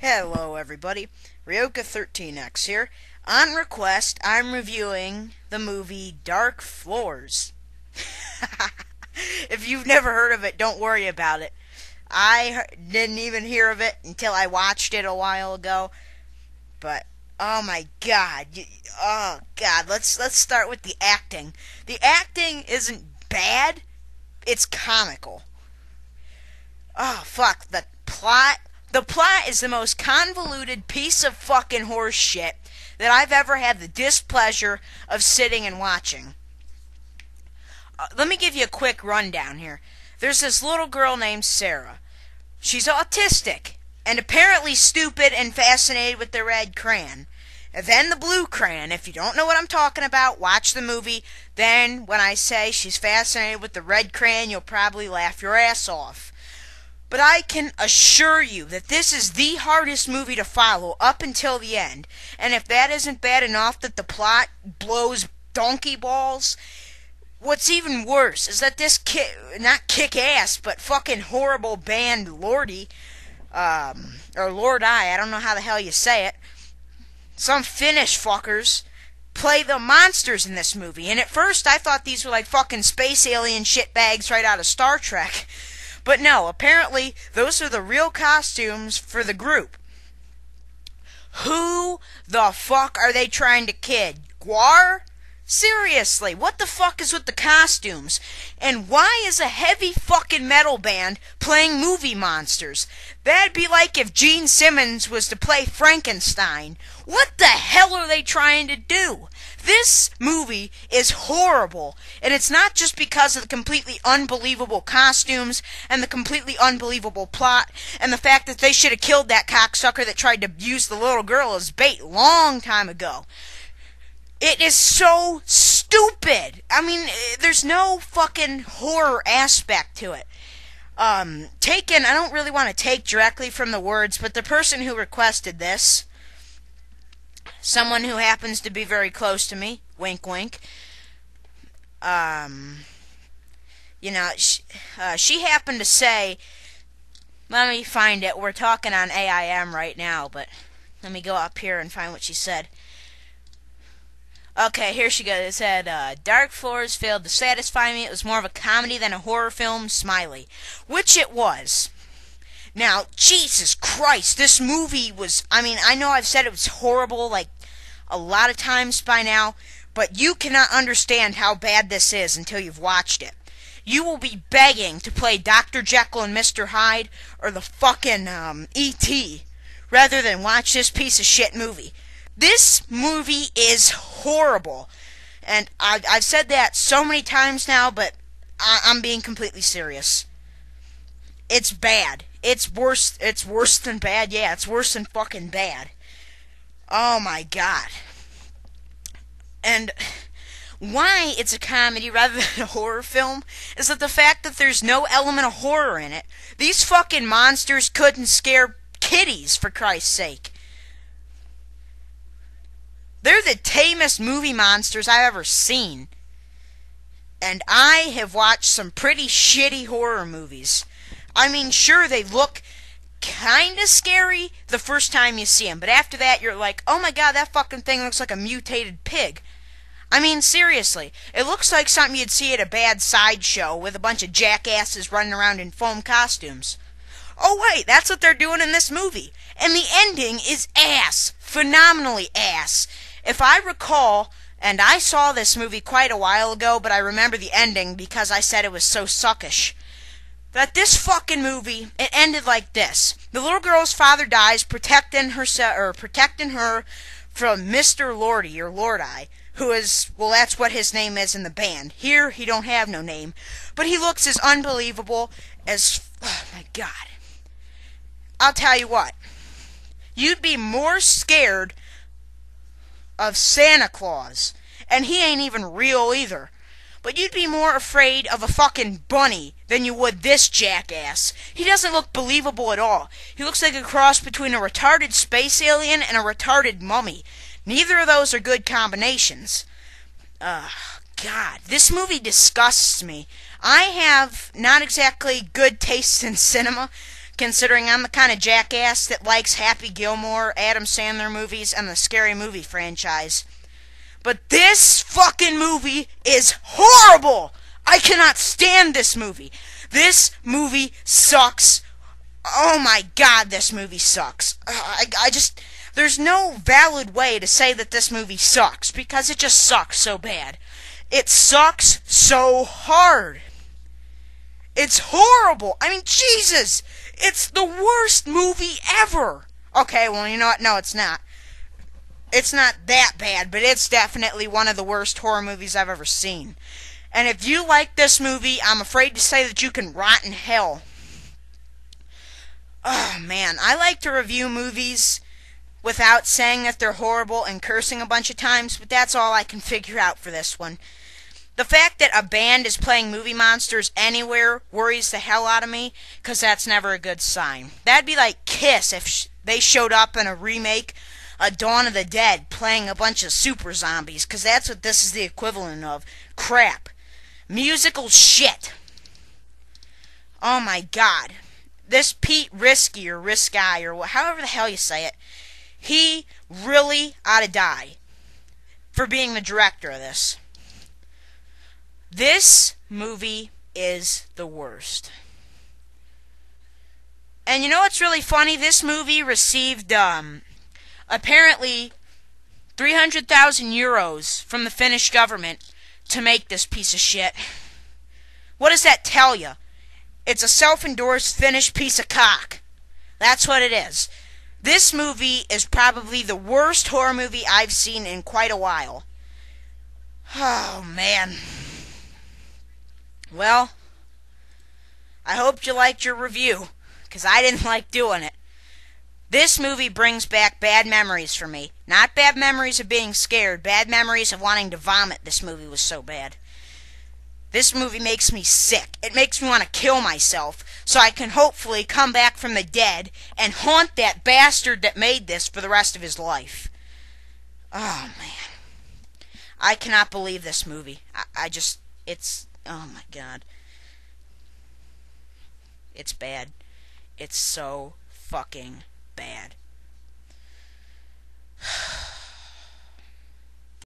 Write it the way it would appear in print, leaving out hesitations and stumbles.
Hello everybody, Ryoka13X here. On request, I'm reviewing the movie Dark Floors. If you've never heard of it, don't worry about it. I didn't even hear of it until I watched it a while ago. But, oh my god, let's start with the acting. The acting isn't bad, it's comical. Oh fuck, the plot is the most convoluted piece of fucking horse shit that I've ever had the displeasure of sitting and watching. Let me give you a quick rundown here. There's this little girl named Sarah. She's autistic, and apparently stupid and fascinated with the red crayon. And then the blue crayon. If you don't know what I'm talking about, watch the movie. Then, when I say she's fascinated with the red crayon, you'll probably laugh your ass off. But I can assure you that this is the hardest movie to follow up until the end. And if that isn't bad enough that the plot blows donkey balls, what's even worse is that this not kick-ass, but fucking horrible band Lordi, or Lordi, I don't know how the hell you say it, some Finnish fuckers, play the monsters in this movie. And at first I thought these were like fucking space alien shitbags right out of Star Trek. But no, apparently those are the real costumes for the group. Who the fuck are they trying to kid? Guar? Seriously, what the fuck is with the costumes? And why is a heavy fucking metal band playing movie monsters? That'd be like if Gene Simmons was to play Frankenstein. What the hell are they trying to do? This movie is horrible, and it's not just because of the completely unbelievable costumes and the completely unbelievable plot and the fact that they should have killed that cocksucker that tried to use the little girl as bait long time ago. It is so stupid. I mean, there's no fucking horror aspect to it. I don't really want to take directly from the words, but the person who requested this, someone who happens to be very close to me, wink wink, she happened to say, let me find it, we're talking on AIM right now, but let me go up here and find what she said. Okay, here she goes. It said, Dark Floors failed to satisfy me. It was more of a comedy than a horror film, smiley. Which it was. Now, Jesus Christ, this movie was, I know I've said it was horrible, like, a lot of times by now, but you cannot understand how bad this is until you've watched it. You will be begging to play Dr. Jekyll and Mr. Hyde, or the fucking, E.T., rather than watch this piece of shit movie. This movie is horrible, and I've said that so many times now, but I'm being completely serious. It's bad. It's worse than bad. Yeah, it's worse than fucking bad. Oh my god. And why it's a comedy rather than a horror film is that the fact that there's no element of horror in it. These fucking monsters couldn't scare kiddies, for Christ's sake. They're the tamest movie monsters I've ever seen. And I have watched some pretty shitty horror movies. I mean, sure, they look kinda scary the first time you see them, but after that you're like, oh my god, that fucking thing looks like a mutated pig. I mean, seriously, it looks like something you'd see at a bad sideshow with a bunch of jackasses running around in foam costumes. Oh wait, that's what they're doing in this movie. And the ending is ass. Phenomenally ass. If I recall, and I saw this movie quite a while ago, but I remember the ending because I said it was so suckish, that this fucking movie, it ended like this. The little girl's father dies protecting her from Mr. Lordi, or Lordi, who is, well, that's what his name is in the band. Here, he don't have no name, but he looks as unbelievable as, oh my god. I'll tell you what, you'd be more scared of Santa Claus, and he ain't even real either, but you'd be more afraid of a fucking bunny than you would this jackass. He doesn't look believable at all. He looks like a cross between a retarded space alien and a retarded mummy. Neither of those are good combinations. God, this movie disgusts me. I have not exactly good taste in cinema, considering I'm the kind of jackass that likes Happy Gilmore, Adam Sandler movies, and the Scary Movie franchise. But this fucking movie is horrible! I cannot stand this movie. This movie sucks. Oh my god, this movie sucks. There's no valid way to say that this movie sucks, because it just sucks so bad. It sucks so hard. It's horrible. I mean, Jesus! It's the worst movie ever! Okay, well, you know what? No, it's not. It's not that bad, but it's definitely one of the worst horror movies I've ever seen. And if you like this movie, I'm afraid to say that you can rot in hell. Oh, man. I like to review movies without saying that they're horrible and cursing a bunch of times, but that's all I can figure out for this one. The fact that a band is playing Movie Monsters anywhere worries the hell out of me, because that's never a good sign. That'd be like Kiss if they showed up in a remake of Dawn of the Dead playing a bunch of super zombies, because that's what this is the equivalent of. Crap. Musical shit. Oh my god. This Pete Risky, or Risky, or however the hell you say it, he really ought to die for being the director of this. This movie is the worst. And you know what's really funny? This movie received, apparently 300,000 euros from the Finnish government to make this piece of shit. What does that tell you? It's a self-endorsed Finnish piece of cock. That's what it is. This movie is probably the worst horror movie I've seen in quite a while. Oh, man. Well, I hope you liked your review, because I didn't like doing it. This movie brings back bad memories for me. Not bad memories of being scared, bad memories of wanting to vomit. This movie was so bad. This movie makes me sick. It makes me want to kill myself, so I can hopefully come back from the dead and haunt that bastard that made this for the rest of his life. Oh, man. I cannot believe this movie. Oh my god. It's bad. It's so fucking bad.